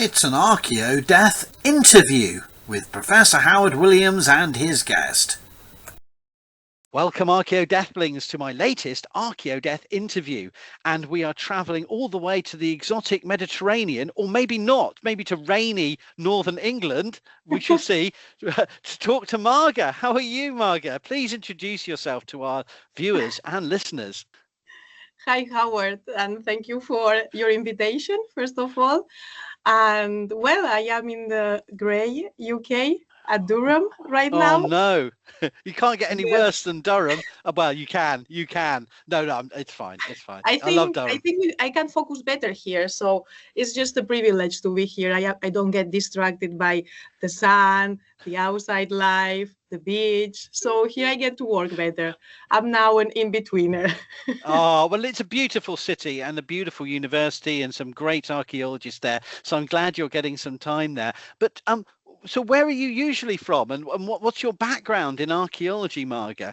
It's an Archaeo-Death interview with Professor Howard Williams and his guest. Welcome, Archaeo-Deathlings, to my latest Archaeo-Death interview. And we are travelling all the way to the exotic Mediterranean, or maybe not, maybe to rainy northern England, we shall see, to talk to Marga. How are you, Marga? Please introduce yourself to our viewers and listeners. Hi, Howard, and thank you for your invitation, first of all. And well, I am in the grey UK at Durham right now. Oh no, you can't get any worse than Durham. Well, you can. No, it's fine. I love Durham. I think I can focus better here. So it's just a privilege to be here. I don't get distracted by the sun, the outside life, the beach. So here I get to work better. I'm now an in-betweener. Oh, well, it's a beautiful city and a beautiful university and some great archaeologists there. So I'm glad you're getting some time there. But so where are you usually from, and what's your background in archaeology, Marga?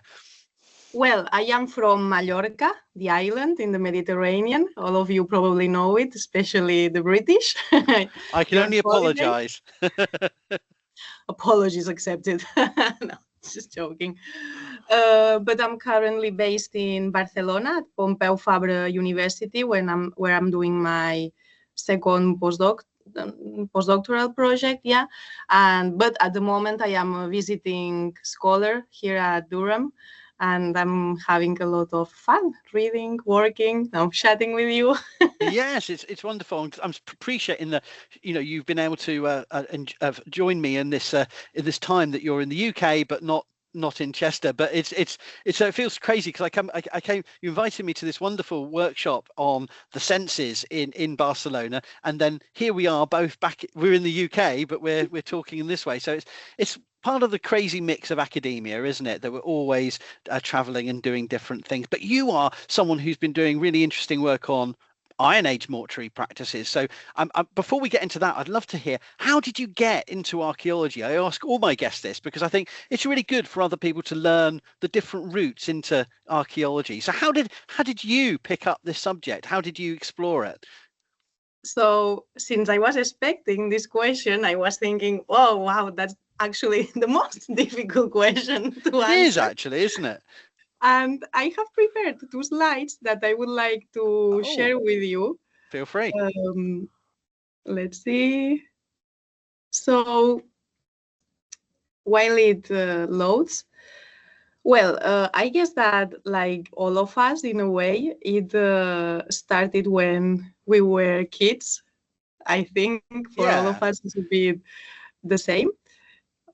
Well, I am from Mallorca, the island in the Mediterranean. All of you probably know it, especially the British. I can only apologize. Apologies accepted. No, just joking. But I'm currently based in Barcelona at Pompeu Fabra University, where I'm doing my second postdoctoral project. Yeah, but at the moment I am a visiting scholar here at Durham. And I'm having a lot of fun reading, working, I'm chatting with you. Yes, it's wonderful. I'm appreciating that you've been able to join me in this time that you're in the UK, but not in Chester. But it feels crazy because I came. You invited me to this wonderful workshop on the senses in Barcelona, and then here we are both back. We're in the UK, but we're talking in this way. So it's part of the crazy mix of academia, isn't it? That we're always traveling and doing different things. But you are someone who's been doing really interesting work on Iron Age mortuary practices. So before we get into that, I'd love to hear, how did you get into archaeology? I ask all my guests this because I think it's really good for other people to learn the different routes into archaeology. So how did you pick up this subject? How did you explore it? So since I was expecting this question, I was thinking, oh, wow, that's actually the most difficult question to answer. It is actually, isn't it? And I have prepared 2 slides that I would like to share with you. Feel free. Let's see. So while it loads, well, I guess that like all of us, in a way, it started when we were kids. I think for all of us, it's a bit the same.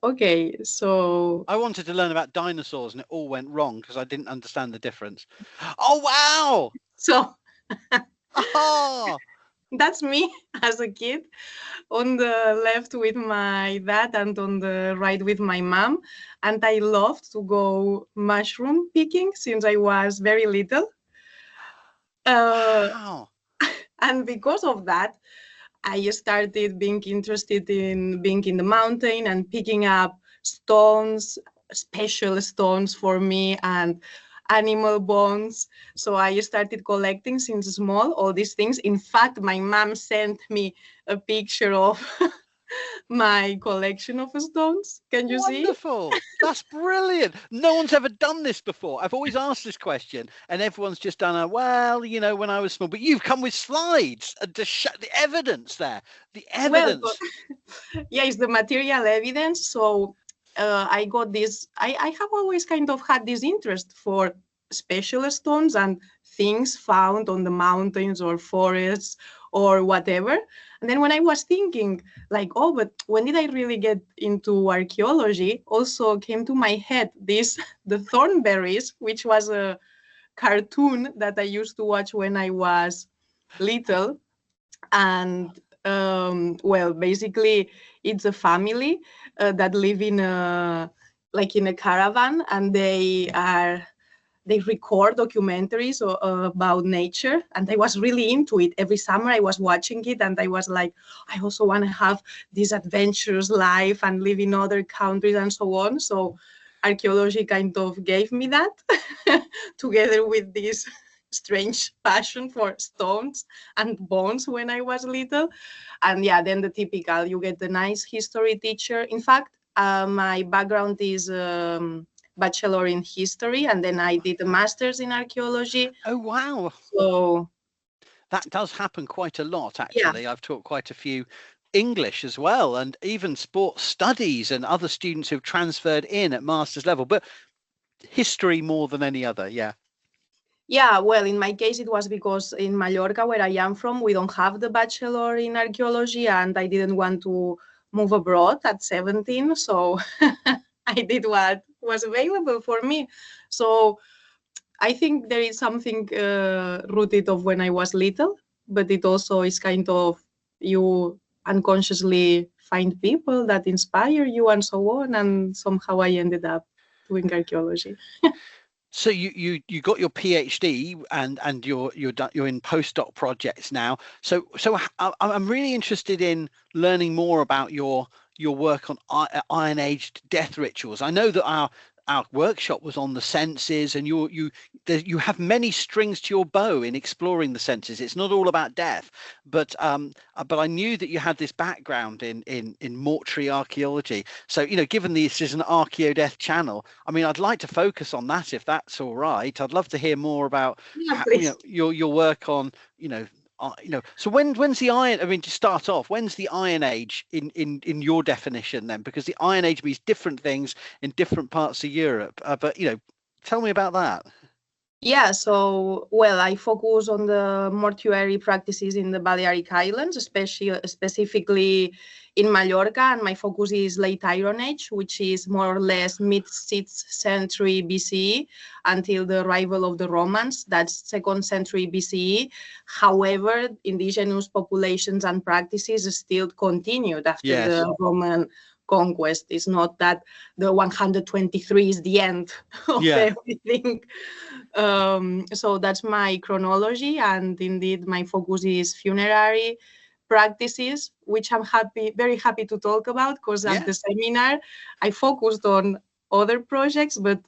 Okay, so I wanted to learn about dinosaurs and it all went wrong because I didn't understand the difference. Oh, wow. So oh, that's me as a kid, on the left with my dad and on the right with my mom. And I loved to go mushroom picking since I was very little. Wow. And because of that, I started being interested in being in the mountain and picking up stones, special stones for me, and animal bones. So I started collecting since small all these things. In fact, my mom sent me a picture of my collection of stones. Can you see? Wonderful. That's brilliant. No one's ever done this before. I've always asked this question and everyone's just done when I was small. But you've come with slides to show the evidence there. The evidence. Well, yeah, it's the material evidence. So I got this. I have always kind of had this interest for special stones and things found on the mountains or forests or whatever. And then when I was thinking like, oh, but when did I really get into archaeology? Also came to my head the Thornberrys, which was a cartoon that I used to watch when I was little. And well, basically it's a family that live in a caravan, and they record documentaries about nature, and I was really into it. Every summer I was watching it, and I was like, I also want to have this adventurous life and live in other countries and so on. So archaeology kind of gave me that together with this strange passion for stones and bones when I was little. And yeah, then the typical, you get the nice history teacher. In fact, my background is Bachelor in history, and then I did a master's in archaeology. Oh, wow. So that does happen quite a lot, actually. yeah. I've taught quite a few English as well, and even sports studies and other students who've transferred in at master's level, but history more than any other. Yeah. Yeah, well, in my case, it was because in Mallorca, where I am from, we don't have the Bachelor in archaeology, and I didn't want to move abroad at 17. So I did what was available for me. So I think there is something rooted of when I was little, but it also is kind of you unconsciously find people that inspire you and so on. And somehow I ended up doing archaeology. So you got your PhD and you're in postdoc projects now. So I'm really interested in learning more about your work on Iron Age death rituals. I know that our workshop was on the senses, and you have many strings to your bow in exploring the senses. It's not all about death, but I knew that you had this background in mortuary archaeology. So, you know, given this is an archaeo-death channel, I mean, I'd like to focus on that if that's all right. I'd love to hear more about how, your work on, so when's the Iron? I mean, to start off, when's the Iron Age in your definition then? Because the Iron Age means different things in different parts of Europe. But tell me about that. Yeah, so well, I focus on the mortuary practices in the Balearic Islands, specifically in Mallorca, and my focus is late Iron Age, which is more or less mid-6th century BCE until the arrival of the Romans. That's 2nd century BCE. However, indigenous populations and practices still continued after the Roman conquest. It's not that the 123 is the end of everything. So that's my chronology, and indeed my focus is funerary practices, which I'm very happy to talk about, because at the seminar I focused on other projects, but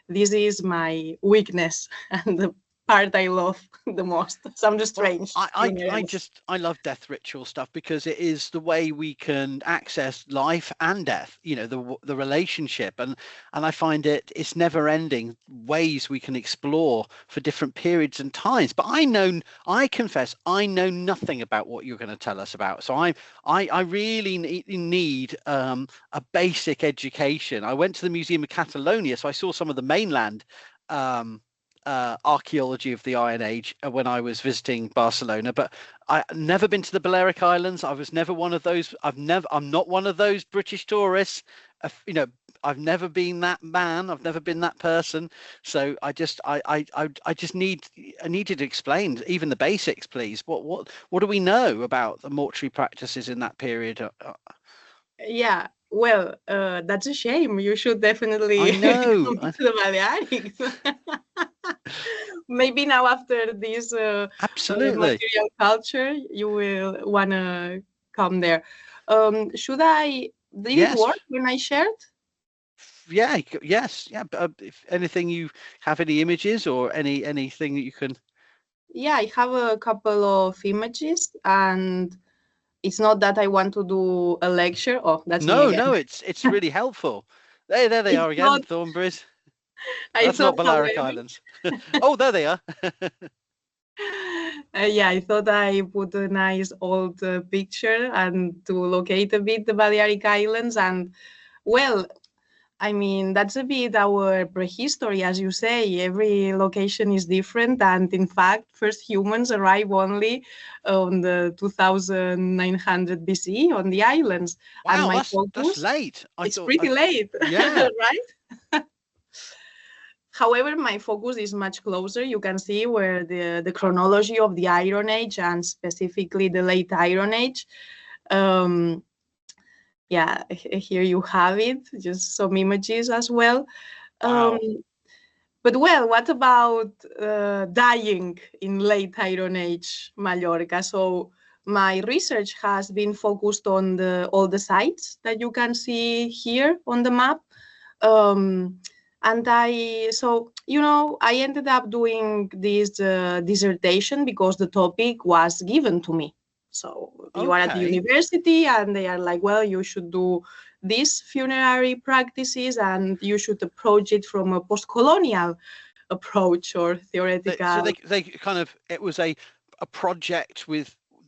this is my weakness and the part I love the most. Some strange. I love death ritual stuff because it is the way we can access life and death, the relationship, and I find it's never ending ways we can explore for different periods and times. But I confess I know nothing about what you're going to tell us about, so I really need a basic education. I went to the Museum of Catalonia, so I saw some of the mainland archaeology of the Iron Age when I was visiting Barcelona, but I've never been to the Balearic Islands. I was never one of those. I'm not one of those British tourists. I've never been that man. I've never been that person. So I need you to explain even the basics, please. What do we know about the mortuary practices in that period? Yeah. Well, that's a shame. You should definitely come to the Balearics. Maybe now after this absolutely material culture, you will want to come there. Did it work when I shared? Yes. If anything, you have any images or anything that you can. Yeah, I have a couple of images, and it's not that I want to do a lecture. Oh, that's me again. No, it's really helpful. There they are again, Thornberrys. That's not Balearic Islands. Oh, there they are. Yeah, I thought I put a nice old picture and to locate a bit the Balearic Islands. And well, I mean, that's a bit our prehistory, as you say. Every location is different. And in fact, first humans arrive only on the 2900 BCE on the islands. Wow, and that's late. It's pretty late, right? However, my focus is much closer. You can see where the chronology of the Iron Age, and specifically the late Iron Age. Yeah, here you have it, just some images as well. Wow. But well, what about dying in late Iron Age Mallorca? So my research has been focused on all the sites that you can see here on the map. And I ended up doing this dissertation because the topic was given to me. So you are at the university and they are like, well, you should do these funerary practices and you should approach it from a post-colonial approach or theoretical. So they kind of, it was a project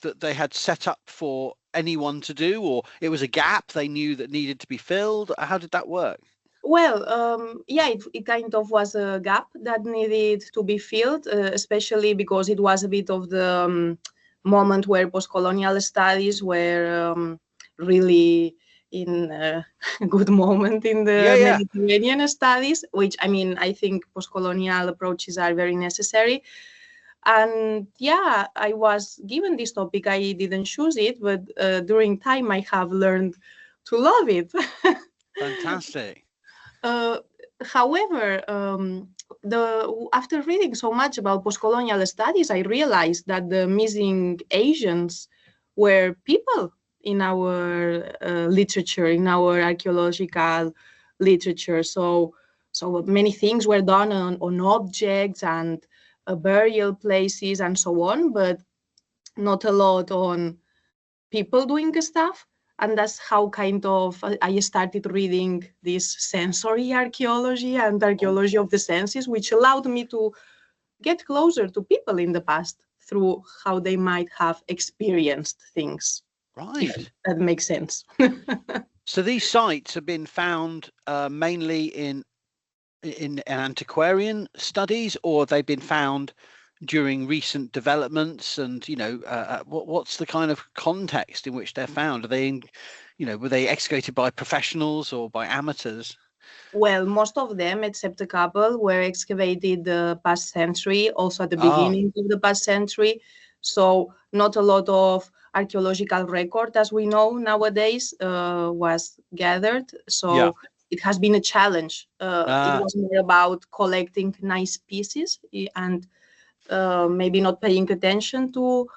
that they had set up for anyone to do, or it was a gap they knew that needed to be filled? How did that work? Well, yeah, it kind of was a gap that needed to be filled, especially because it was a bit of the moment where post-colonial studies were really in a good moment in the Mediterranean studies, which, I mean, I think post-colonial approaches are very necessary. And yeah, I was given this topic. I didn't choose it, but during time I have learned to love it. Fantastic. However, after reading so much about post-colonial studies, I realized that the missing Asians were people in our literature, in our archaeological literature. So many things were done on objects and burial places and so on, but not a lot on people doing stuff. And that's how kind of I started reading this sensory archaeology and archaeology of the senses, which allowed me to get closer to people in the past through how they might have experienced things. Right. That makes sense. So these sites have been found mainly in antiquarian studies, or they've been found during recent developments, and what's the kind of context in which they're found? Are they were they excavated by professionals or by amateurs? Well, most of them, except a couple, were excavated the past century, also at the beginning of the past century. So not a lot of archaeological record, as we know nowadays, was gathered. So it has been a challenge. It was more about collecting nice pieces and maybe not paying attention to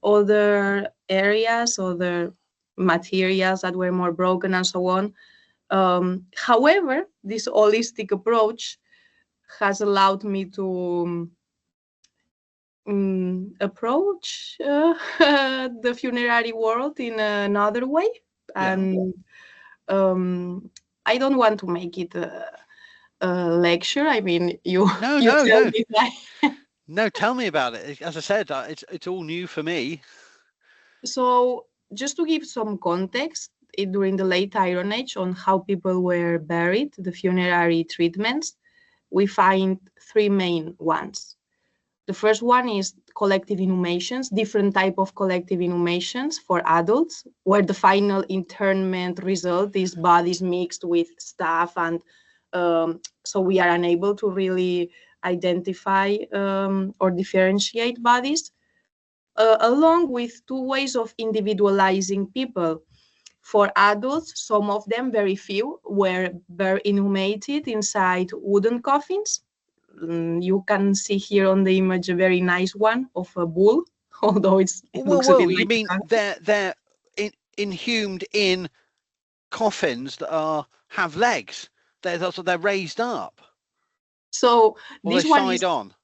other areas, other materials that were more broken and so on. However, this holistic approach has allowed me to approach the funerary world in another way. And I don't want to make it a lecture. I mean, No, tell me about it. As I said, it's all new for me. So just to give some context, during the late Iron Age on how people were buried, the funerary treatments, we find three main ones. The first one is collective inhumations, different type of collective inhumations for adults, where the final interment result is bodies mixed with stuff, and so we are unable to really identify or differentiate bodies, along with two ways of individualizing people. For adults, some of them, very few, were inhumated inside wooden coffins. You can see here on the image a very nice one of a bull, although it looks a bit like... You mean they're inhumed in coffins that have legs? They're raised up. So this one side on.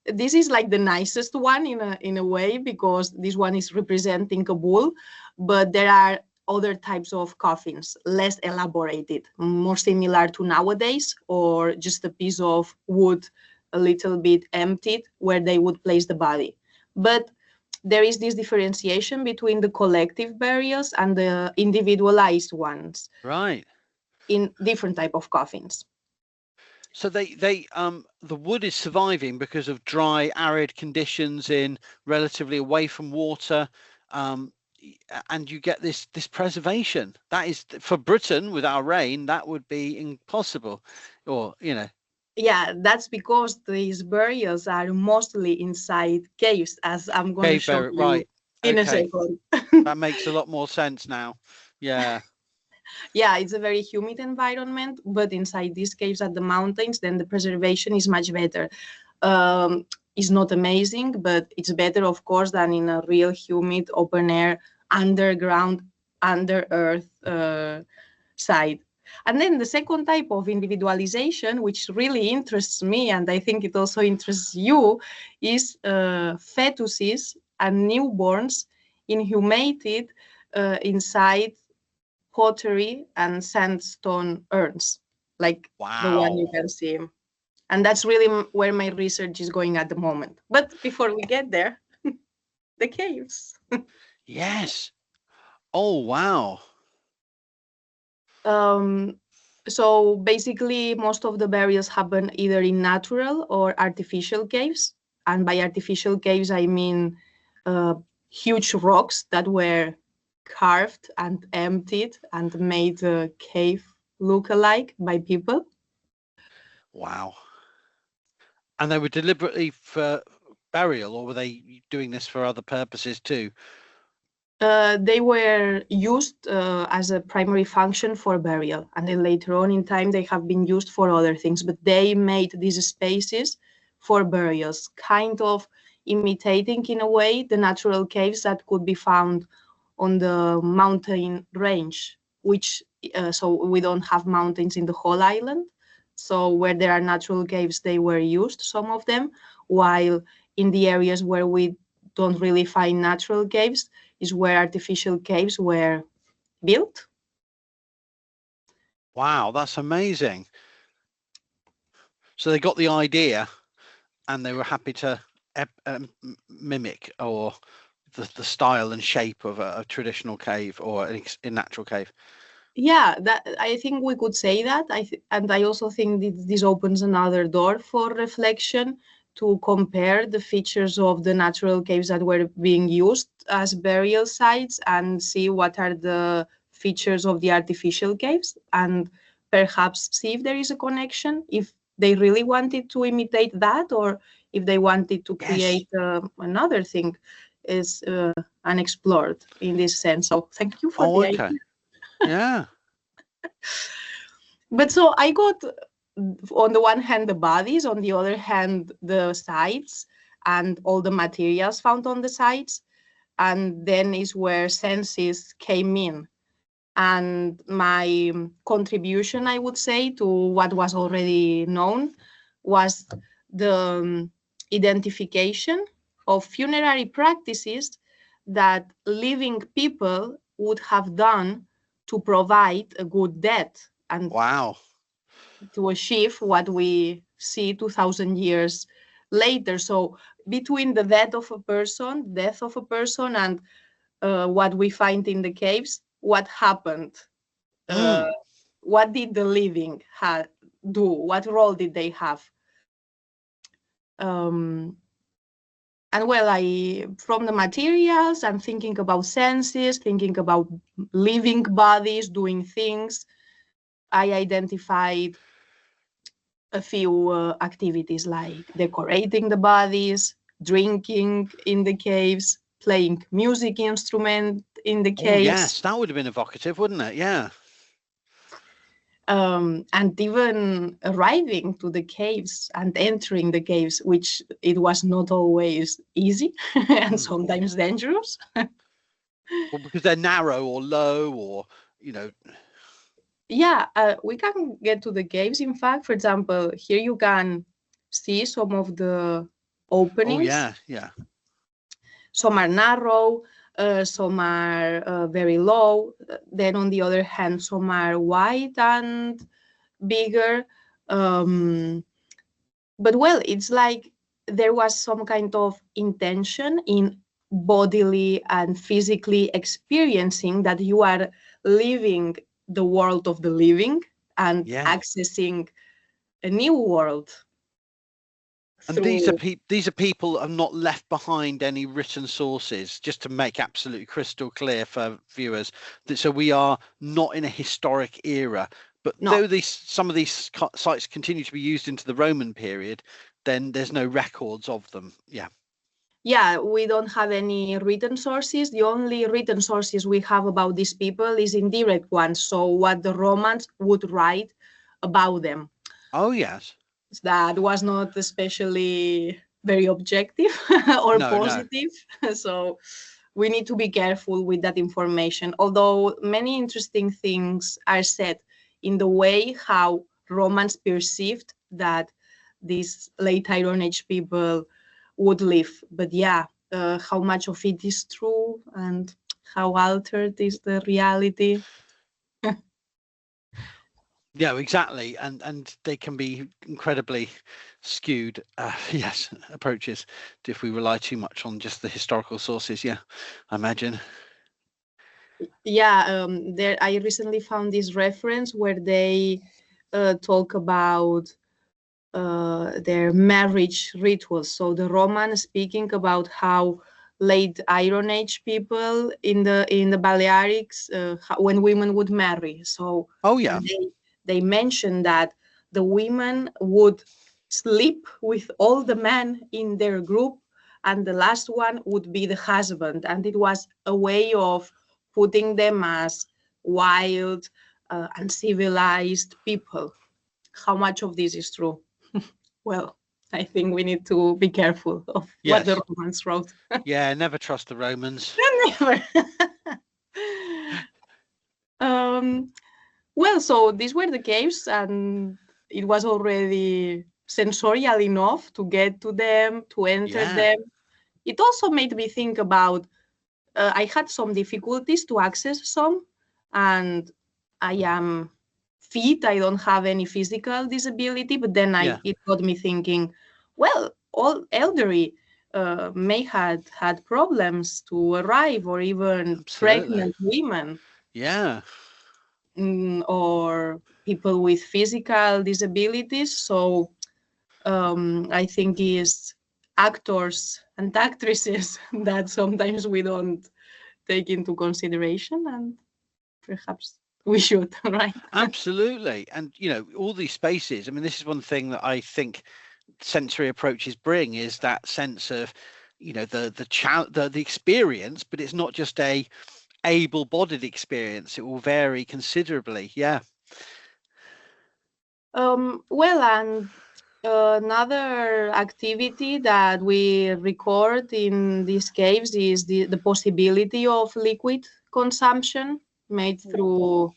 This is like the nicest one in a way, because this one is representing a bull, but there are other types of coffins, less elaborated, more similar to nowadays, or just a piece of wood a little bit emptied where they would place the body. But there is this differentiation between the collective burials and the individualized ones. Right. In different type of coffins. So the wood is surviving because of dry, arid conditions in relatively away from water, and you get this preservation. That is, for Britain with our rain, that would be impossible, or Yeah, that's because these burials are mostly inside caves, as I'm going to show you in a second. That makes a lot more sense now. Yeah. Yeah, it's a very humid environment, but inside these caves at the mountains, then the preservation is much better. It's not amazing, but it's better, of course, than in a real humid open air, underground, under earth site. And then the second type of individualization, which really interests me, and I think it also interests you, is fetuses and newborns inhumated inside pottery and sandstone urns, like the one you can see. And that's really where my research is going at the moment. But before we get there, the caves. Yes. Oh, wow. So basically, most of the burials happen either in natural or artificial caves. And by artificial caves, I mean huge rocks that were carved and emptied and made a cave look alike by people. Wow. And they were deliberately for burial, or were they doing this for other purposes too? They were used as a primary function for burial, and then later on in time they have been used for other things, but they made these spaces for burials, kind of imitating in a way the natural caves that could be found on the mountain range, which so we don't have mountains in the whole island. So where there are natural caves, they were used, some of them, while in the areas where we don't really find natural caves is where artificial caves were built. Wow, that's amazing. So they got the idea and they were happy to mimic or the style and shape of a traditional cave or a natural cave. Yeah, that I think we could say that. And I also think this opens another door for reflection to compare the features of the natural caves that were being used as burial sites and see what are the features of the artificial caves, and perhaps see if there is a connection, if they really wanted to imitate that or if they wanted to create another thing is unexplored in this sense. So thank you for the idea. Yeah. But so I got, on the one hand, the bodies, on the other hand, the sites and all the materials found on the sites. And then is where senses came in. And my contribution, I would say, to what was already known was the identification of funerary practices that living people would have done to provide a good death and to achieve what we see 2,000 years later. So between the death of a person, and what we find in the caves, what happened? What did the living do? What role did they have? And well, from the materials, I'm thinking about senses, thinking about living bodies doing things. I identified a few activities like decorating the bodies, drinking in the caves, playing music instrument in the caves. Oh, yes, that would have been evocative, wouldn't it? Yeah. And even arriving to the caves and entering the caves, which it was not always easy and sometimes dangerous. Well, because they're narrow or low or, Yeah, we can get to the caves. In fact, for example, here you can see some of the openings. Oh, yeah. Some are narrow, some are very low. Then on the other hand, some are wide and bigger. But well, it's like there was some kind of intention in bodily and physically experiencing that you are living the world of the living and accessing a new world. And these are people who have not left behind any written sources, just to make absolutely crystal clear for viewers. So we are not in a historic era, but though some of these sites continue to be used into the Roman period, then there's no records of them. Yeah, we don't have any written sources. The only written sources we have about these people is indirect ones. So what the Romans would write about them. Oh, yes. That was not especially very objective or positive. No. So we need to be careful with that information. Although many interesting things are said in the way how Romans perceived that these late Iron Age people would live. But yeah, how much of it is true and how altered is the reality? Yeah, exactly, and they can be incredibly skewed. Yes, approaches if we rely too much on just the historical sources. Yeah, I imagine. Yeah, there I recently found this reference where they talk about their marriage rituals. So the Romans speaking about how late Iron Age people in the Balearics when women would marry. So Oh yeah, they mentioned that the women would sleep with all the men in their group, and the last one would be the husband, and it was a way of putting them as wild, uncivilized people. How much of this is true? Well, I think we need to be careful of what the yes, Romans wrote. yeah. Never trust the Romans. Never. Well, so these were the caves, and it was already sensorial enough to get to them, to enter Yeah, them. It also made me think about, I had some difficulties to access some, and I am fit. I don't have any physical disability, but then yeah, it got me thinking, well, all elderly may had problems to arrive, or even absolutely. pregnant women, Yeah, or people with physical disabilities. So I think is actors and actresses that sometimes we don't take into consideration, and perhaps we should, right? absolutely. And all these spaces. I mean, this is one thing that I think sensory approaches bring, is that sense of the experience, but it's not just a able-bodied experience. It will vary considerably. Yeah. Well, and another activity that we record in these caves is the possibility of liquid consumption made through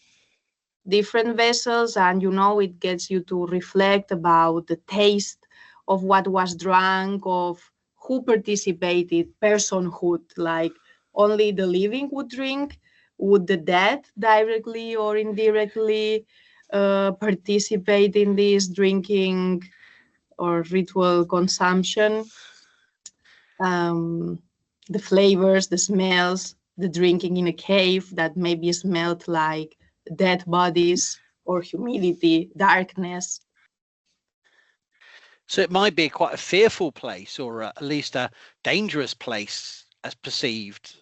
different vessels, and it gets you to reflect about the taste of what was drunk, of who participated, personhood, like only the living would drink, would the dead directly or indirectly participate in this drinking or ritual consumption. um, the flavors, the smells, the drinking in a cave that maybe smelled like dead bodies or humidity, darkness. So it might be quite a fearful place, or at least a dangerous place as perceived.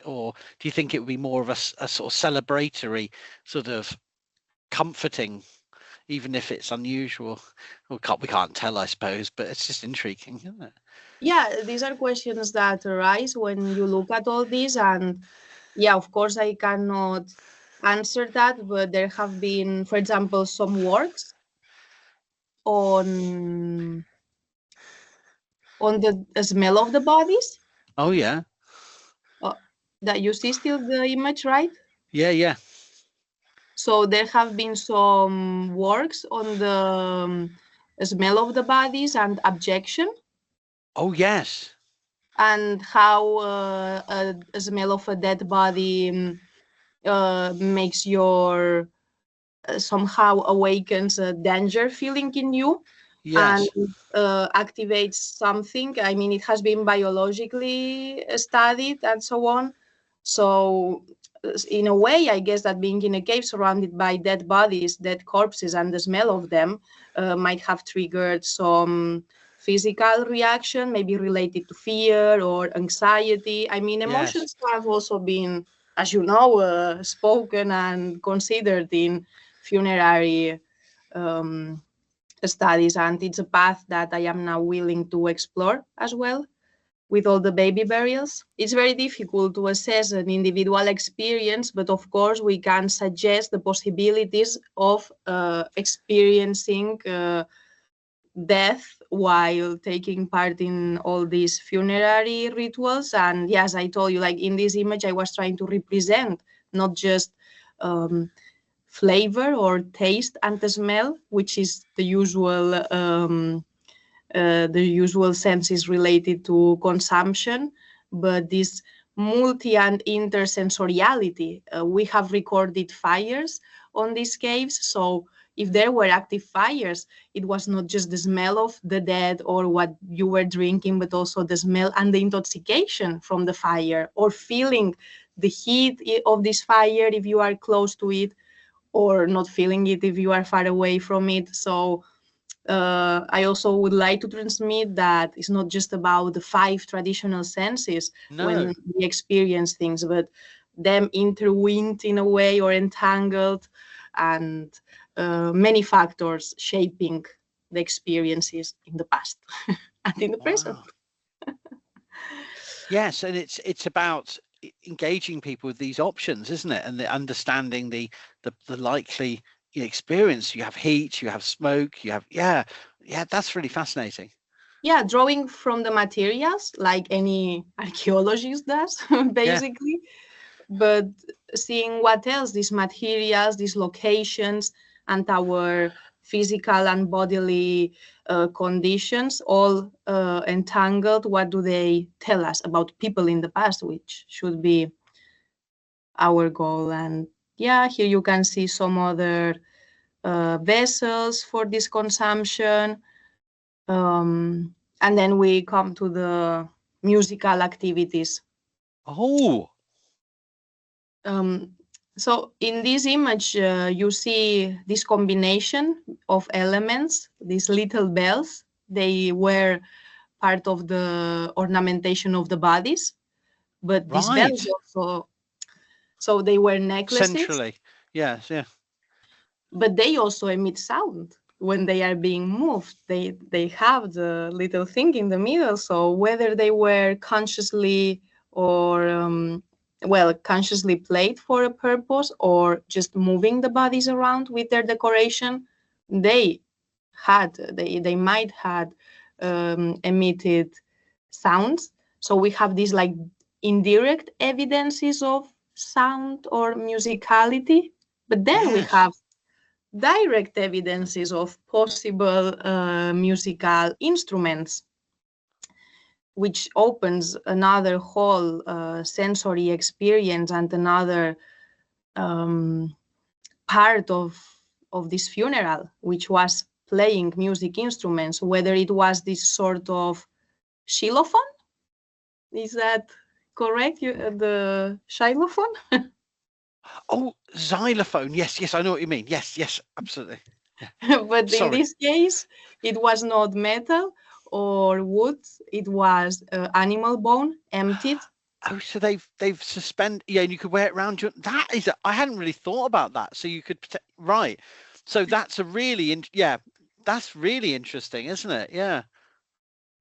Or do you think it would be more of a sort of celebratory, sort of comforting, even if it's unusual? We can't tell, I suppose, but it's just intriguing, isn't it? Yeah, these are questions that arise when you look at all this. And yeah, of course, I cannot answer that, but there have been, for example, some works on the smell of the bodies. Oh yeah, That you see still the image, right? yeah. So there have been some works on the smell of the bodies and abjection, Oh yes, and how a smell of a dead body makes your somehow awakens a danger feeling in you, and yes, activates something. I mean, it has been biologically studied and so on. So in a way, I guess that being in a cave surrounded by dead bodies, dead corpses, and the smell of them might have triggered some physical reaction, maybe related to fear or anxiety. I mean, yes. emotions have also been, as spoken and considered in funerary studies, and it's a path that I am now willing to explore as well. With all the baby burials, it's very difficult to assess an individual experience, but of course we can suggest the possibilities of experiencing death while taking part in all these funerary rituals. And yes, I told you, like in this image I was trying to represent not just flavor or taste and the smell, which is the usual senses related to consumption. But this multi and intersensoriality, we have recorded fires on these caves. So if there were active fires, it was not just the smell of the dead or what you were drinking, but also the smell and the intoxication from the fire, or feeling the heat of this fire if you are close to it, or not feeling it if you are far away from it. So I also would like to transmit that it's not just about the 5 traditional senses when we experience things, but them intertwined in a way, or entangled, and many factors shaping the experiences in the past and in the present. Yes, and it's about engaging people with these options, isn't it? And the understanding the likely experience. You have heat, you have smoke, you have that's really fascinating. Yeah, drawing from the materials like any archaeologist does, basically. But seeing what else these materials, these locations, and our physical and bodily conditions all entangled, what do they tell us about people in the past, which should be our goal. And yeah, here you can see some other vessels for this consumption. And then we come to the musical activities. So in this image, you see this combination of elements, these little bells. They were part of the ornamentation of the bodies, but these bells also, so they were necklaces. Centrally, yes, yeah. But they also emit sound when they are being moved. They have the little thing in the middle. So whether they were consciously or consciously played for a purpose, or just moving the bodies around with their decoration, they might have emitted sounds. So we have these like indirect evidences of sound or musicality, but then we have direct evidences of possible musical instruments, which opens another whole sensory experience and another part of this funeral, which was playing music instruments, whether it was this sort of xylophone. Is that correct? The xylophone? Oh, xylophone. Yes, I know what you mean. Yes, absolutely. Yeah. But in this case, it was not metal or wood. It was animal bone, emptied. Oh, so they've suspended. Yeah, and you could wear it around your. That is, I hadn't really thought about that. So you could right. So that's a really that's really interesting, isn't it? Yeah.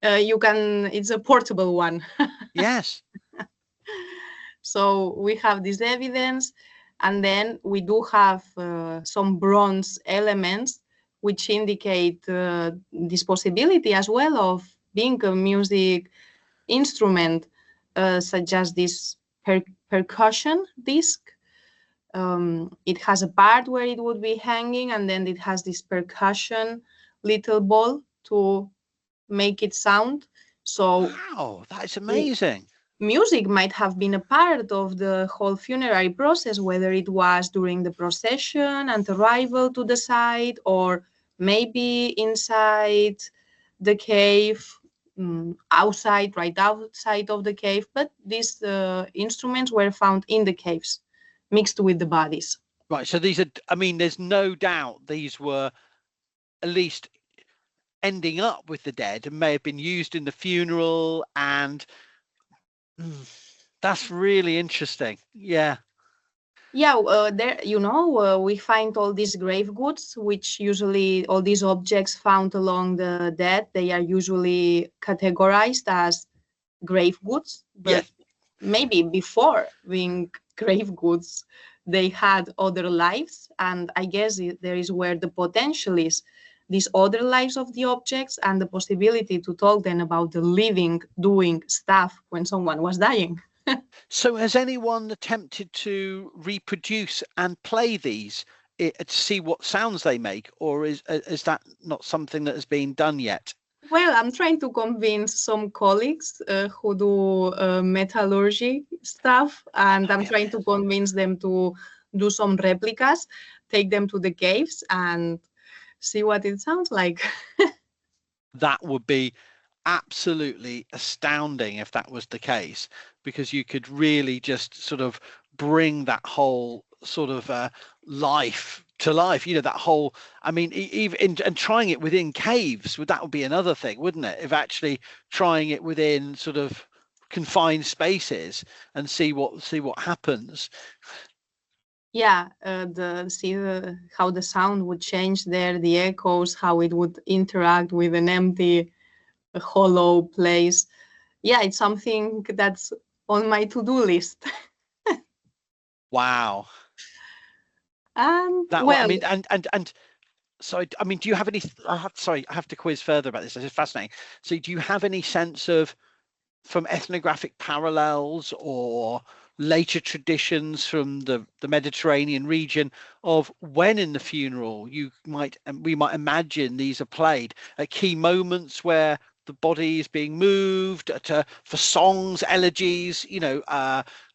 You can. It's a portable one. Yes. So we have this evidence, and then we do have some bronze elements which indicate this possibility as well of being a music instrument, such as this percussion disc. It has a part where it would be hanging, and then it has this percussion little ball to make it sound. So wow, that is amazing. Music might have been a part of the whole funerary process, whether it was during the procession and arrival to the site, or maybe inside the cave, right outside of the cave. But these instruments were found in the caves, mixed with the bodies. Right. So these are, I mean, there's no doubt these were at least ending up with the dead and may have been used in the funeral, and that's really interesting. Yeah. There, we find all these grave goods, which usually all these objects found along the dead, they are usually categorized as grave goods. But maybe before being grave goods, they had other lives. And I guess there is where the potential is, these other lives of the objects and the possibility to talk then about the living doing stuff when someone was dying. So has anyone attempted to reproduce and play these to see what sounds they make, or is that not something that has been done yet? Well, I'm trying to convince some colleagues who do metallurgy stuff, and I'm trying to convince them to do some replicas, take them to the caves, and see what it sounds like. That would be absolutely astounding if that was the case, because you could really just sort of bring that whole sort of life to life, you know, that whole, I mean, even and trying it within caves, that would be another thing, wouldn't it? If actually trying it within sort of confined spaces and see what happens. Yeah, how the sound would change there, the echoes, how it would interact with an empty, hollow place. Yeah, it's something that's on my to-do list. Wow. Well, I mean, and so I mean, do you have any? Sorry, I have to quiz further about this. This is fascinating. So, do you have any sense of, from ethnographic parallels or later traditions from the Mediterranean region, of when in the funeral we might imagine these are played at key moments where the body is being moved for songs, elegies, you know,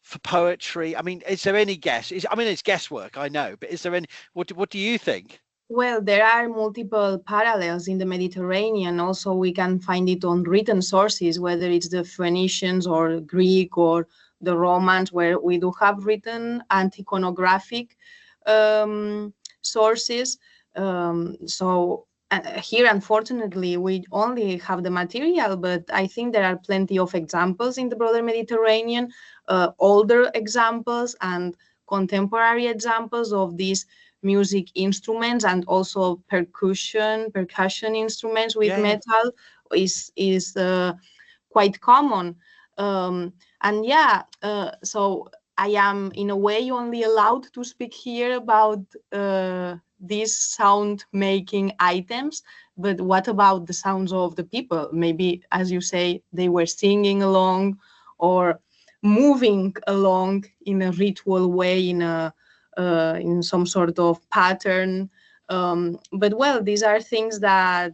for poetry? I mean, is there any guess? I mean, it's guesswork, I know, but is there any? What do you think? Well, there are multiple parallels in the Mediterranean. Also, we can find it on written sources, whether it's the Phoenicians or Greek or the Romans, where we do have written and iconographic sources. So here, unfortunately, we only have the material, but I think there are plenty of examples in the broader Mediterranean, older examples and contemporary examples of these music instruments, and also percussion instruments with metal is quite common. And yeah, so I am in a way only allowed to speak here about these sound making items, but what about the sounds of the people? Maybe, as you say, they were singing along or moving along in a ritual way, in some sort of pattern. But well, these are things that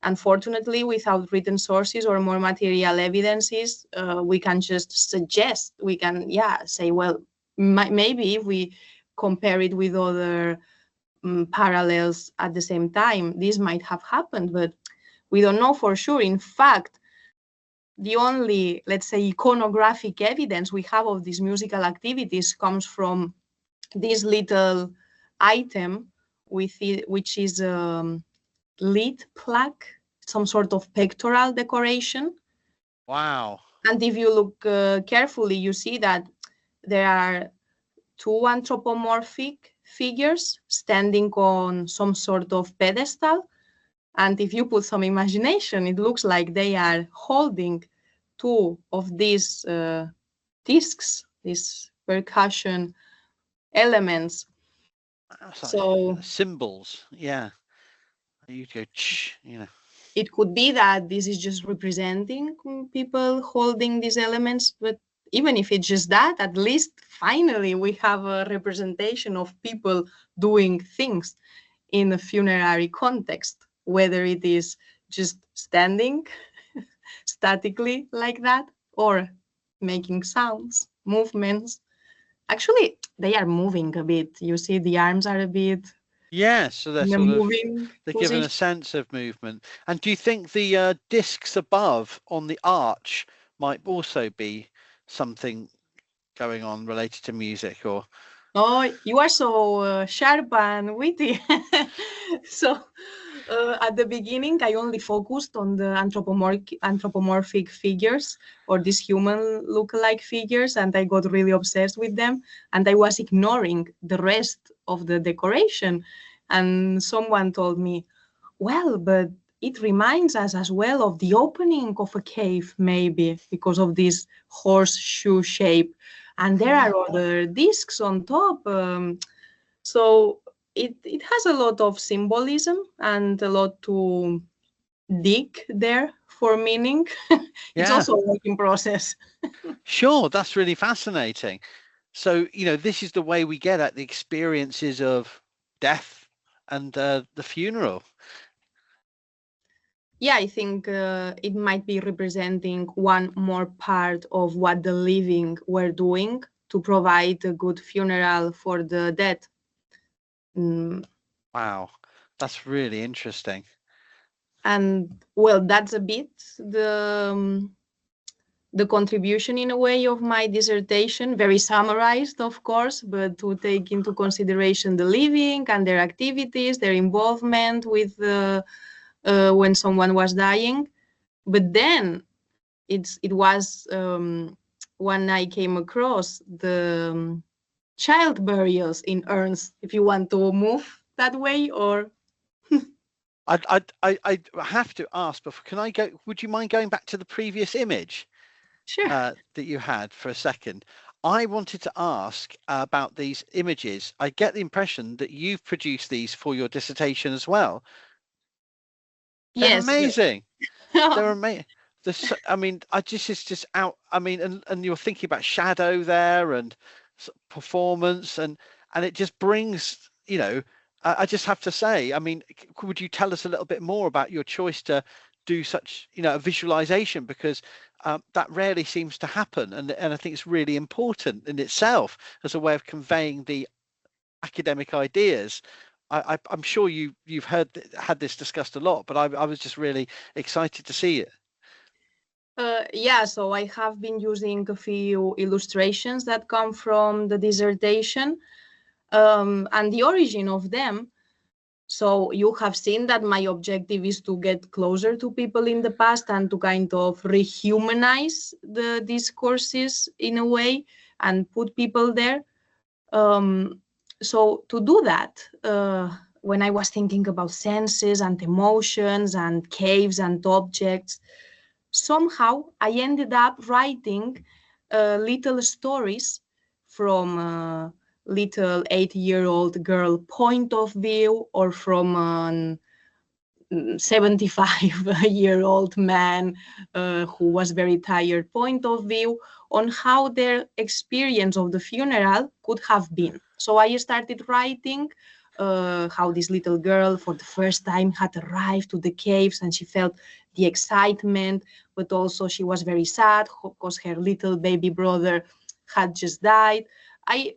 unfortunately, without written sources or more material evidences, we can just suggest. We can, say, well, maybe if we compare it with other parallels at the same time, this might have happened, but we don't know for sure. In fact, the only, let's say, iconographic evidence we have of these musical activities comes from this little item which is a lead plaque, some sort of pectoral decoration. Wow. And if you look carefully, you see that there are two anthropomorphic figures standing on some sort of pedestal. And if you put some imagination, it looks like they are holding two of these discs, these percussion elements. So symbols, yeah. You go, you know. It could be that this is just representing people holding these elements, but even if it's just that, at least finally we have a representation of people doing things in a funerary context, whether it is just standing statically like that or making sounds, movements. Actually, they are moving a bit. You see, the arms are a bit. Yes, so they're sort of, they're given a sense of movement. And do you think the discs above on the arch might also be something going on related to music? Or you are so sharp and witty. So at the beginning, I only focused on the anthropomorphic figures, or these human look-alike figures, and I got really obsessed with them, and I was ignoring the rest of the decoration. And someone told me, well, but it reminds us as well of the opening of a cave, maybe, because of this horseshoe shape. And there are other discs on top. So it has a lot of symbolism and a lot to dig there for meaning. It's also a working process. Sure, that's really fascinating. So, this is the way we get at the experiences of death and the funeral. Yeah, I think it might be representing one more part of what the living were doing to provide a good funeral for the dead. Wow, that's really interesting. And well, that's a bit the contribution in a way of my dissertation, very summarized, of course, but to take into consideration the living and their activities, their involvement with when someone was dying. But then it was when I came across the child burials in urns, if you want to move that way, or I have to ask, but can I go? Would you mind going back to the previous image? sure. That you had for a second? I wanted to ask about these images. I get the impression that you've produced these for your dissertation as well. They're Yes. amazing. They're amazing. I mean, it's just out. I mean, and you're thinking about shadow there and performance, and it just brings, I just have to say, I mean, would you tell us a little bit more about your choice to do such, a visualization, because that rarely seems to happen, and I think it's really important in itself as a way of conveying the academic ideas. I'm sure you've had this discussed a lot, but I was just really excited to see it. Yeah, so I have been using a few illustrations that come from the dissertation and the origin of them. So you have seen that my objective is to get closer to people in the past and to kind of rehumanize the discourses in a way and put people there. So to do that, when I was thinking about senses and emotions and caves and objects, somehow I ended up writing little stories from a little 8-year-old girl point of view, or from a 75-year-old man who was very tired point of view, on how their experience of the funeral could have been. So I started writing how this little girl for the first time had arrived to the caves, and she felt the excitement, but also she was very sad because her little baby brother had just died. I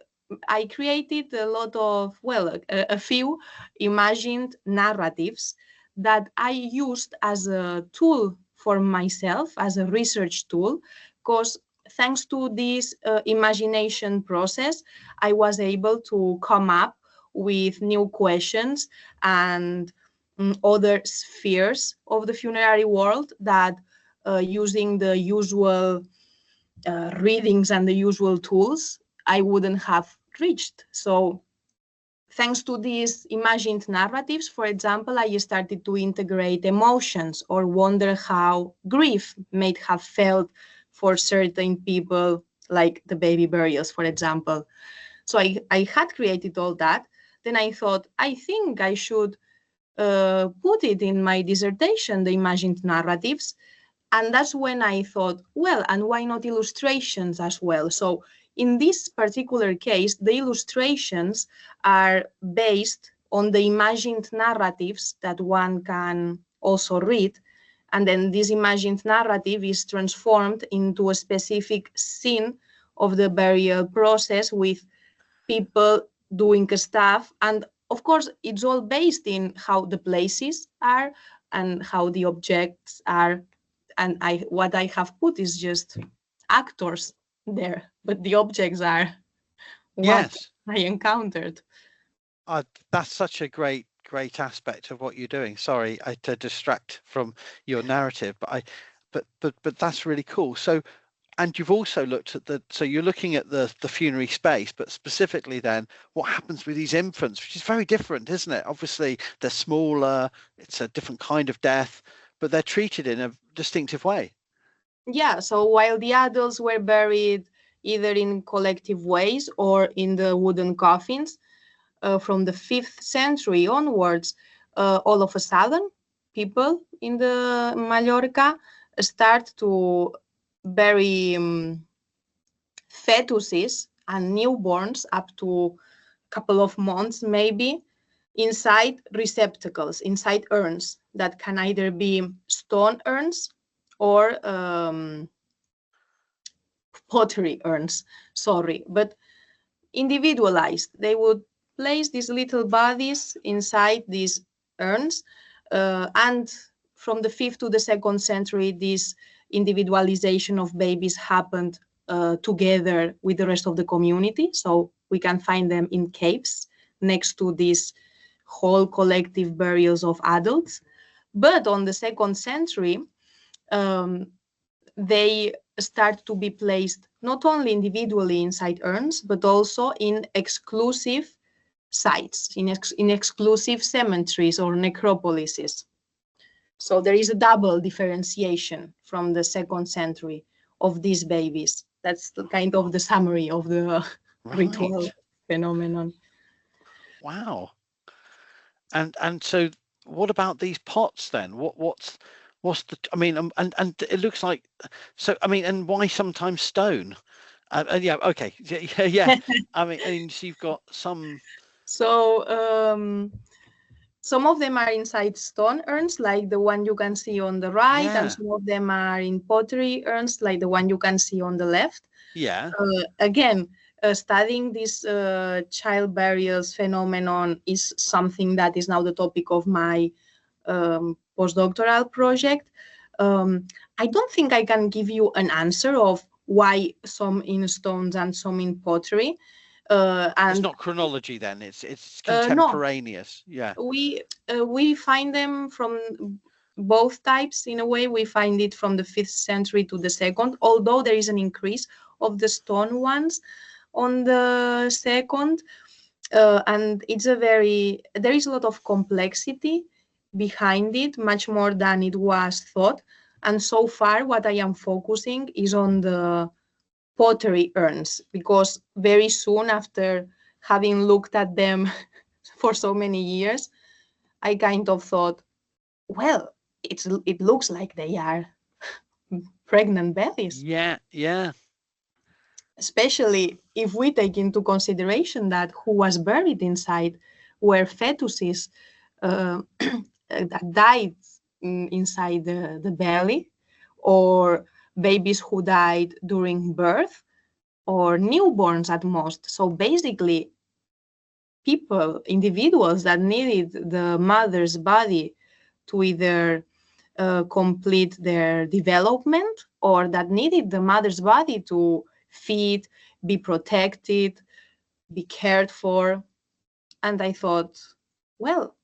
created a lot of, well, a few imagined narratives that I used as a tool for myself, as a research tool, because thanks to this imagination process, I was able to come up with new questions and other spheres of the funerary world that using the usual readings and the usual tools, I wouldn't have reached. So thanks to these imagined narratives, for example, I started to integrate emotions or wonder how grief may have felt for certain people, like the baby burials, for example. So I had created all that. Then I thought, I think I should put it in my dissertation, the imagined narratives. And that's when I thought, well, and why not illustrations as well? So in this particular case, the illustrations are based on the imagined narratives that one can also read. And then this imagined narrative is transformed into a specific scene of the burial process with people doing stuff. And of course, it's all based in how the places are and how the objects are. And what I have put is just actors there, but the objects are what Yes. I encountered. That's such a great aspect of what you're doing. Sorry, to distract from your narrative, but that's really cool. So, and you've also looked at so you're looking at the funerary space, but specifically then what happens with these infants, which is very different, isn't it? Obviously, they're smaller, it's a different kind of death, but they're treated in a distinctive way. Yeah, so while the adults were buried either in collective ways or in the wooden coffins, from the 5th century onwards, all of a sudden, people in the Mallorca start to bury fetuses and newborns up to a couple of months maybe, inside receptacles, inside urns that can either be stone urns or pottery urns, sorry, but individualized. They would place these little bodies inside these urns, and from the 5th to the 2nd century, this individualization of babies happened together with the rest of the community. So we can find them in caves next to these whole collective burials of adults. But on the 2nd century, they start to be placed not only individually inside urns, but also in exclusive sites, in exclusive cemeteries or necropolises. So there is a double differentiation from the 2nd century of these babies. That's the kind of the summary of the ritual phenomenon. Wow. And so what about these pots then? What's the, I mean, and it looks like, so I mean, and why sometimes stone? Yeah, okay, yeah. I mean, so you've got some. So some of them are inside stone urns, like the one you can see on the right, and some of them are in pottery urns, like the one you can see on the left. Yeah. Again, studying this child burials phenomenon is something that is now the topic of my postdoctoral project. I don't think I can give you an answer of why some in stones and some in pottery. And it's not chronology then, it's contemporaneous. No. Yeah, we find them from both types. In a way, we find it from the 5th century to the 2nd, although there is an increase of the stone ones on the 2nd, and there is a lot of complexity behind it, much more than it was thought. And so far what I am focusing is on the pottery urns, because very soon after having looked at them for so many years, I kind of thought, well, it looks like they are pregnant bellies. Yeah. Especially if we take into consideration that who was buried inside were fetuses that died inside the belly, or babies who died during birth, or newborns at most. So basically, individuals that needed the mother's body to either complete their development, or that needed the mother's body to feed, be protected, be cared for. And I thought, well,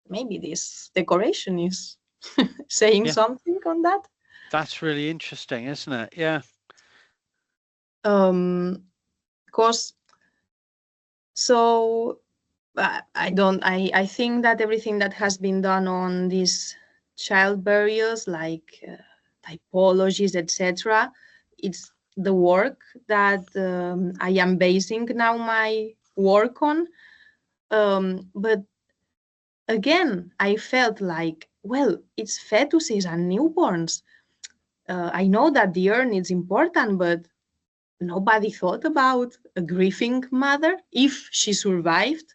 maybe this decoration is saying something on that. That's really interesting, isn't it? Yeah. Because so I think that everything that has been done on these child burials, like typologies, etc., it's the work that I am basing now my work on. But again, I felt like, well, it's fetuses and newborns. I know that the urn is important, but nobody thought about a grieving mother if she survived,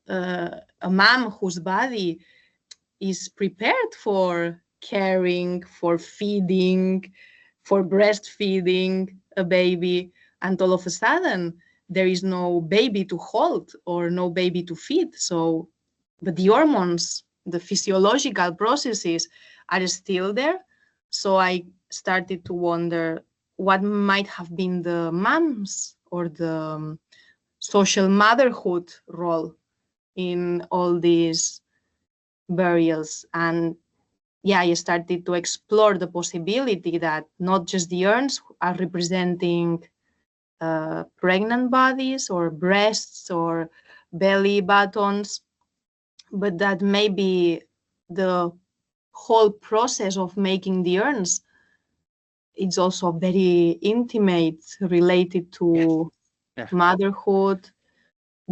a mom whose body is prepared for caring, for feeding, for breastfeeding a baby, and all of a sudden there is no baby to hold or no baby to feed. So, but the hormones, the physiological processes are still there. So I started to wonder what might have been the mom's or the social motherhood role in all these burials. And yeah, I started to explore the possibility that not just the urns are representing pregnant bodies or breasts or belly buttons, but that maybe the whole process of making the urns, it's also very intimate, related to motherhood,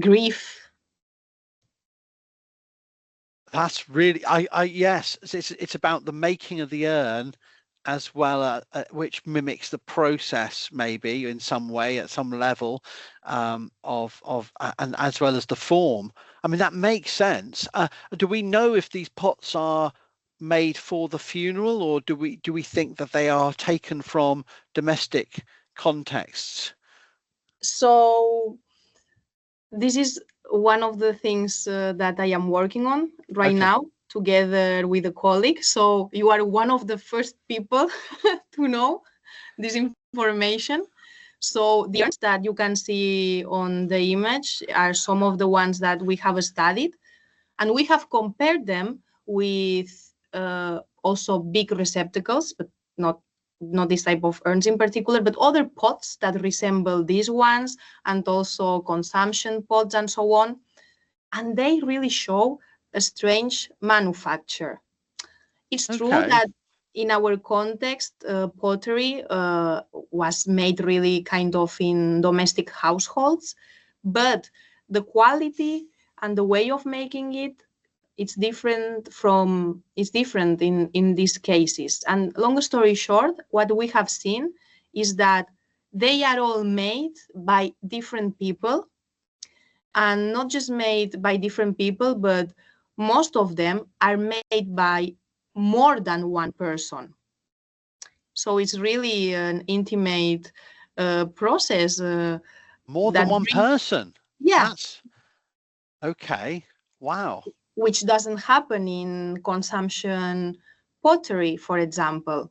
grief. That's really, yes, it's about the making of the urn as well, which mimics the process maybe in some way at some level, and as well as the form. I mean, that makes sense. Do we know if these pots are made for the funeral, or do we think that they are taken from domestic contexts? So this is one of the things that I am working on right now together with a colleague. So you are one of the first people to know this information. So the urns that you can see on the image are some of the ones that we have studied, and we have compared them with also big receptacles, but not this type of urns in particular, but other pots that resemble these ones, and also consumption pots and so on. And they really show a strange manufacture. It's true that in our context, pottery was made really kind of in domestic households, but the quality and the way of making it, it's different in these cases. And long story short, what we have seen is that they are all made by different people, and not just made by different people, but most of them are made by more than one person. So it's really an intimate process. More than one person? Yeah. That's okay. Wow. Which doesn't happen in consumption pottery, for example.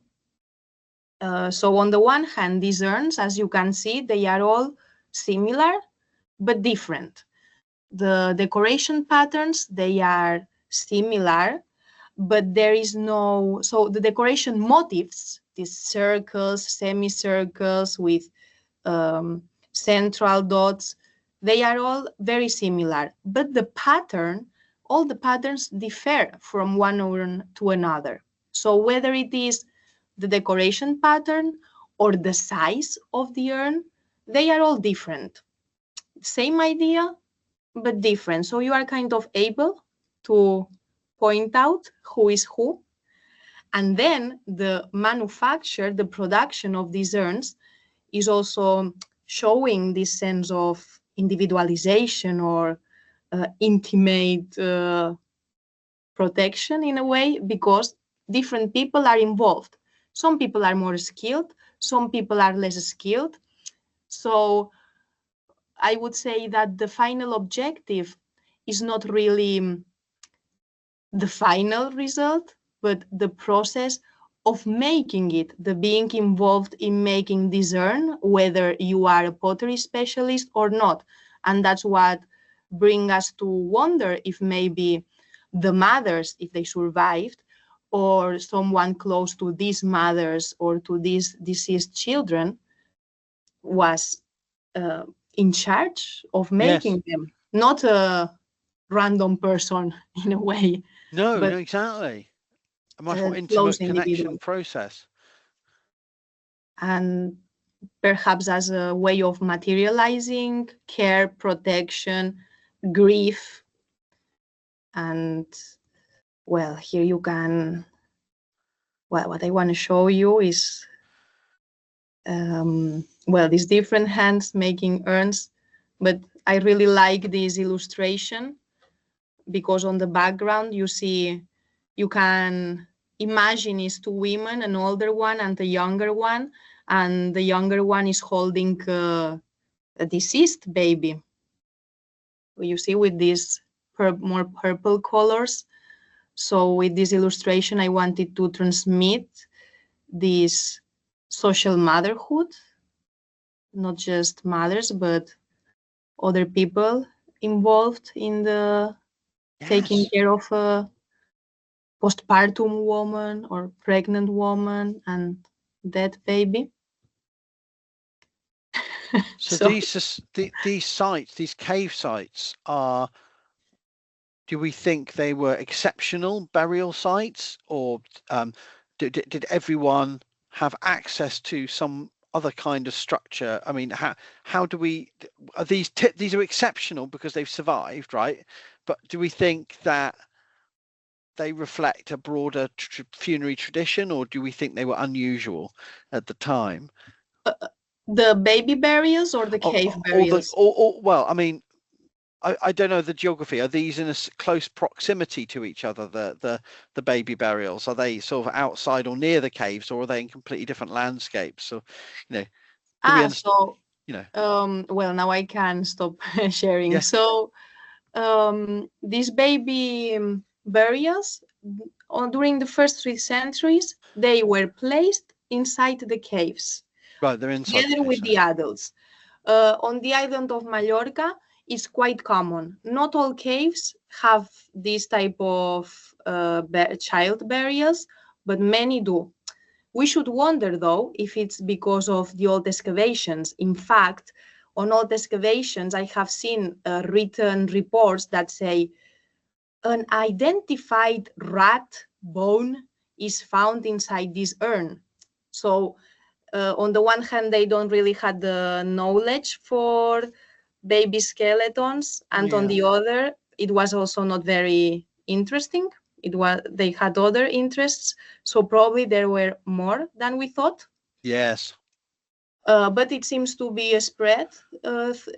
So on the one hand, these urns, as you can see, they are all similar but different. The decoration patterns, they are similar, but there is no, so the decoration motifs, these circles, semicircles with central dots, they are all very similar, but the pattern, all the patterns differ from one urn to another. So whether it is the decoration pattern or the size of the urn, they are all different. Same idea, but different. So you are kind of able to point out who is who. And then the manufacture, the production of these urns is also showing this sense of individualization or intimate protection in a way, because different people are involved. Some people are more skilled, some people are less skilled. So I would say that the final objective is not really the final result, but the process of making it, the being involved in making this urn, whether you are a pottery specialist or not. And that's what brings us to wonder if maybe the mothers, if they survived, or someone close to these mothers or to these deceased children was in charge of making them, not a random person in a way. No, exactly. A much more intimate connection process. And perhaps as a way of materializing care, protection, grief. And well, here you can, well, what I want to show you is, well, these different hands making urns, but I really like this illustration because on the background you see, you can imagine it's two women, an older one and a younger one, and the younger one is holding a deceased baby. You see with these more purple colors. So with this illustration, I wanted to transmit this social motherhood, not just mothers, but other people involved in the taking care of a postpartum woman or pregnant woman and dead baby. So these sites, these cave sites, are, do we think they were exceptional burial sites, or did everyone have access to some other kind of structure? I mean, how do we, are these are exceptional because they've survived, right? But do we think that they reflect a broader funerary tradition, or do we think they were unusual at the time? The baby burials or the cave burials? Well, I mean, I don't know the geography. Are these in a close proximity to each other? The baby burials, are they sort of outside or near the caves, or are they in completely different landscapes? So, do we understand? Well, now I can stop sharing. Yeah. So these baby burials during the first 3 centuries, they were placed inside the caves. Right, they're inside together with the adults. On the island of Mallorca, it's quite common. Not all caves have this type of child burials, but many do. We should wonder, though, if it's because of the old excavations. In fact, on old excavations, I have seen written reports that say an identified rat bone is found inside this urn. So on the one hand, they don't really have the knowledge for baby skeletons, and on the other, it was also not very interesting. They had other interests, so probably there were more than we thought. Yes. But it seems to be a spread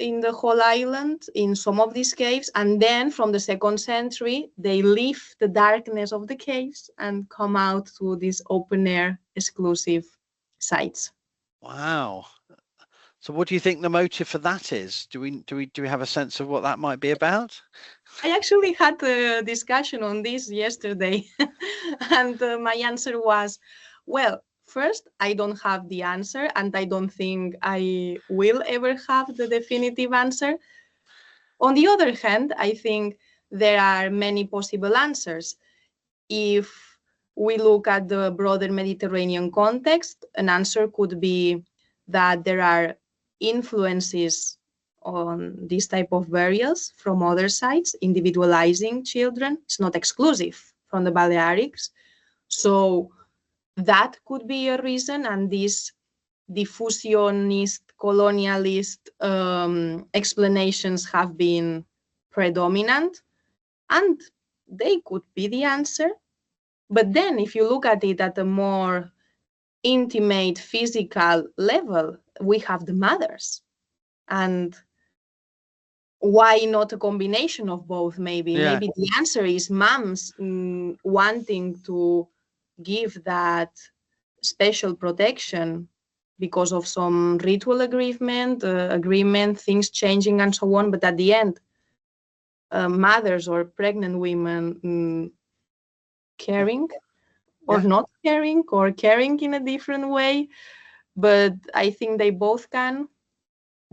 in the whole island in some of these caves, and then from the 2nd century, they leave the darkness of the caves and come out to these open air exclusive sites. Wow. So what do you think the motive for that is? Do we have a sense of what that might be about? I actually had a discussion on this yesterday, and my answer was, well, first, I don't have the answer, and I don't think I will ever have the definitive answer. On the other hand, I think there are many possible answers. If we look at the broader Mediterranean context, an answer could be that there are influences on this type of burials from other sites, individualizing children. It's not exclusive from the Balearics. So that could be a reason, and these diffusionist, colonialist explanations have been predominant, and they could be the answer. But then if you look at it at a more intimate physical level, we have the mothers. And why not a combination of both? Maybe the answer is moms wanting to give that special protection because of some ritual agreement, things changing and so on. But at the end, mothers or pregnant women caring or not caring, or caring in a different way. But I think they both can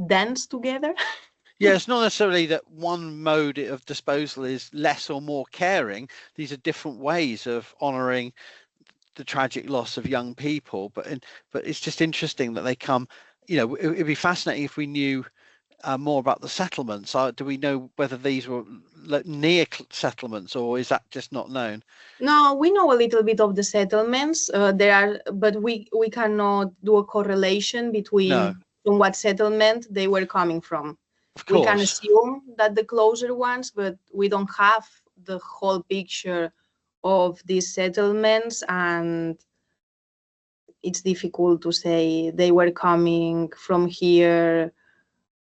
dance together. Yeah, it's not necessarily that one mode of disposal is less or more caring. These are different ways of honouring the tragic loss of young people. But it's just interesting that they come. It'd be fascinating if we knew more about the settlements. Do we know whether these were near settlements, or is that just not known? No, we know a little bit of the settlements. But we cannot do a correlation between from what settlement they were coming from. We can assume that the closer ones, but we don't have the whole picture of these settlements, and it's difficult to say they were coming from here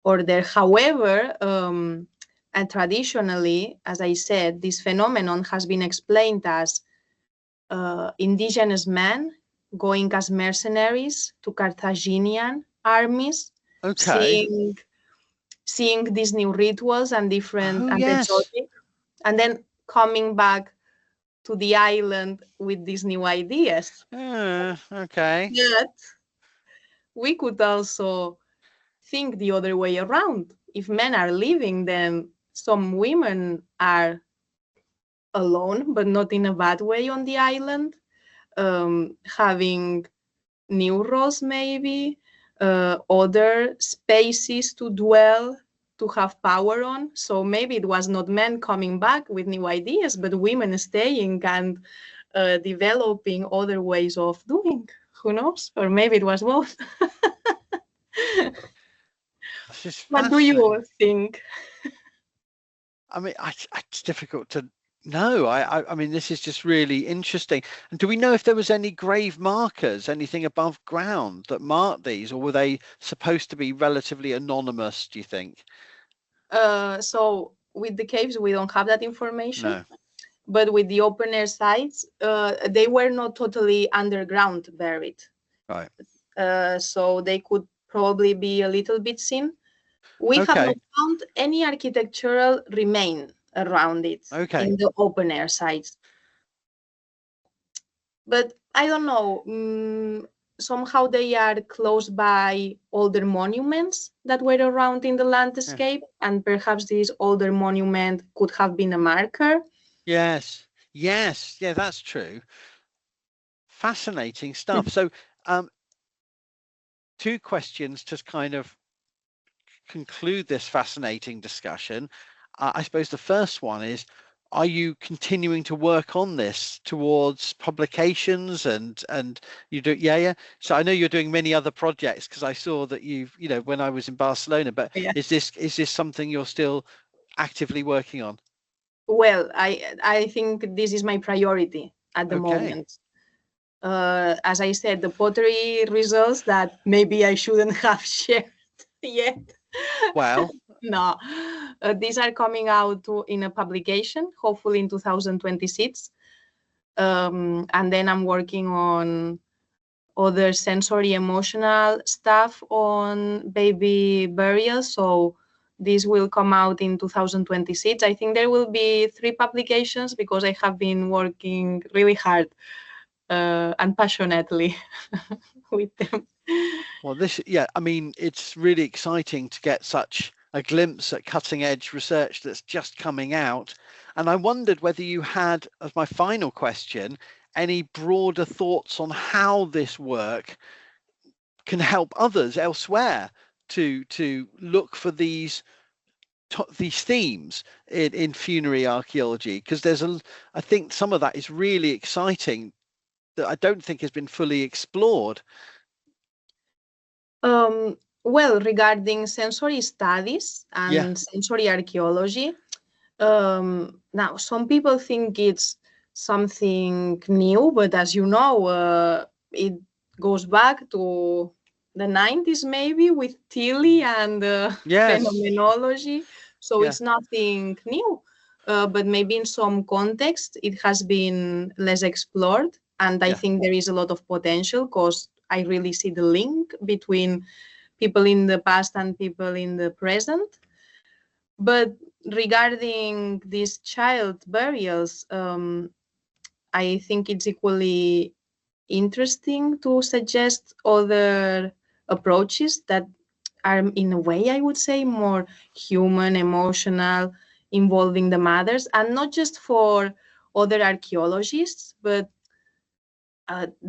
or there. However, and traditionally, as I said, this phenomenon has been explained as indigenous men going as mercenaries to Carthaginian armies, seeing these new rituals and different exotic, and then coming back to the island with these new ideas. Okay. Yet we could also think the other way around. If men are leaving, then some women are alone, but not in a bad way on the island, having new roles maybe, other spaces to dwell, to have power on. So maybe it was not men coming back with new ideas, but women staying and developing other ways of doing. Who knows? Or maybe it was both. What do you think? I mean, it's difficult to No, I mean, this is just really interesting. And do we know if there was any grave markers, anything above ground that marked these, or were they supposed to be relatively anonymous, do you think? So with the caves, we don't have that information. No. But with the open air sites, they were not totally underground buried. Right. So they could probably be a little bit seen. We have Okay. not found any architectural remain around it Okay. in the open air sites. But I don't know, somehow they are close by older monuments that were around in the Yeah. landscape, and perhaps this older monument could have been a marker. Yes. Yes. Yeah, that's true. Fascinating stuff. So, two questions to kind of conclude this fascinating discussion. I suppose the first one is, are you continuing to work on this towards publications and you do? Yeah. So I know you're doing many other projects, because I saw that when I was in Barcelona, but Yeah. is this something you're still actively working on? Well, I think this is my priority at the Okay. moment. As I said, the pottery results that maybe I shouldn't have shared yet. Well, No, these are coming out in a publication, hopefully in 2026. And then I'm working on other sensory emotional stuff on baby burial. So this will come out in 2026. I think there will be 3 publications because I have been working really hard and passionately with them. well, I mean, it's really exciting to get such a glimpse at cutting edge research that's just coming out. And I wondered whether you had, as my final question, any broader thoughts on how this work can help others elsewhere to look for these themes in funerary archaeology, because I think some of that is really exciting that I don't think has been fully explored. Well, regarding sensory studies Yeah. and sensory archaeology, now some people think it's something new, but as you know, it goes back to the 90s maybe with Tilly and Yes. phenomenology. So Yeah. it's nothing new, but maybe in some context it has been less explored. And I Yeah. think there is a lot of potential because I really see the link between people in the past and people in the present. But regarding these child burials, I think it's equally interesting to suggest other approaches that are, in a way, I would say, more human, emotional, involving the mothers, and not just for other archaeologists, but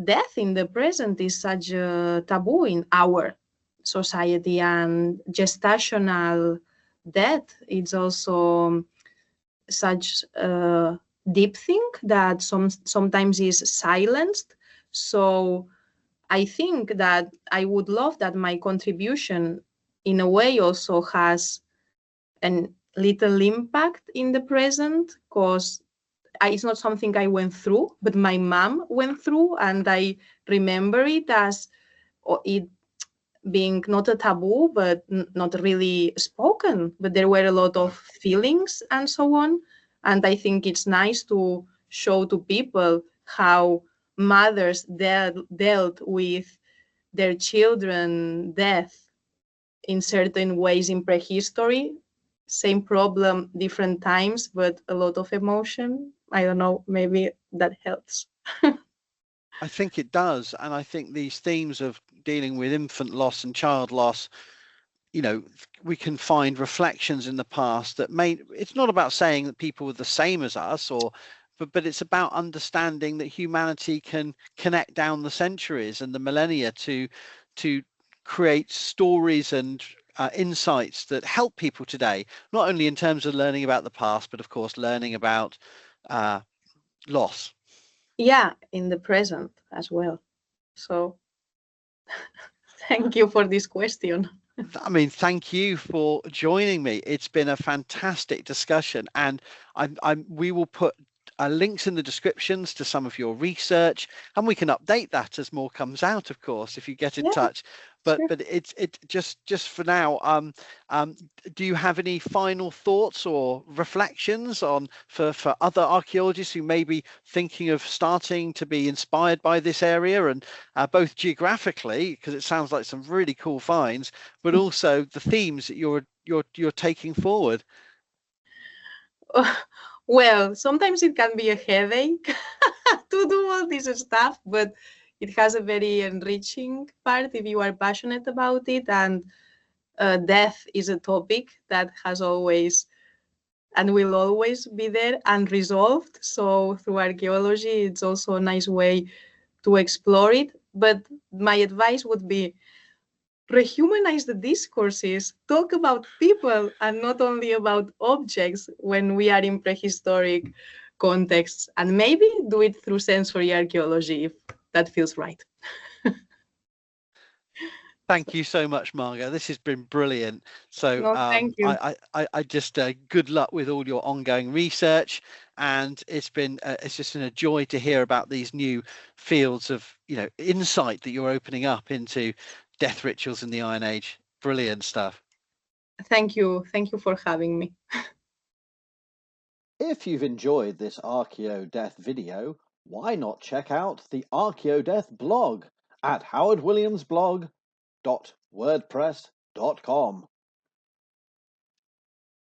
death in the present is such a taboo in our society, and gestational death is also such a deep thing that sometimes is silenced. So I think that I would love that my contribution in a way also has a little impact in the present, because it's not something I went through, but my mom went through, and I remember it as it being not a taboo, but not really spoken. But there were a lot of feelings and so on. And I think it's nice to show to people how mothers dealt with their children death in certain ways in prehistory. Same problem, different times, but a lot of emotion. I don't know, maybe that helps. I think it does. And I think these themes of dealing with infant loss and child loss, we can find reflections in the past that it's not about saying that people were the same as us, but it's about understanding that humanity can connect down the centuries and the millennia to create stories and insights that help people today, not only in terms of learning about the past, but of course learning about loss. Yeah, in the present as well. So thank you for this question. I mean, thank you for joining me. It's been a fantastic discussion, and we will put links in the descriptions to some of your research, and we can update that as more comes out, of course, if you get in Yeah, touch. But sure. it just for now. Do you have any final thoughts or reflections on for other archaeologists who may be thinking of starting to be inspired by this area, and both geographically, because it sounds like some really cool finds, but also the themes that you're taking forward? Well, sometimes it can be a headache to do all this stuff, but it has a very enriching part if you are passionate about it. And death is a topic that has always and will always be there unresolved. So through archaeology, it's also a nice way to explore it. But my advice would be rehumanize the discourses, talk about people and not only about objects when we are in prehistoric contexts, and maybe do it through sensory archaeology if that feels right. Thank you so much, Marga. This has been brilliant. So No, thank you. I just good luck with all your ongoing research, and it's just been a joy to hear about these new fields of insight that you're opening up into death rituals in the Iron Age. Brilliant stuff. Thank you. Thank you for having me. If you've enjoyed this ArchaeoDeath video, why not check out the ArchaeoDeath blog at howardwilliamsblog.wordpress.com.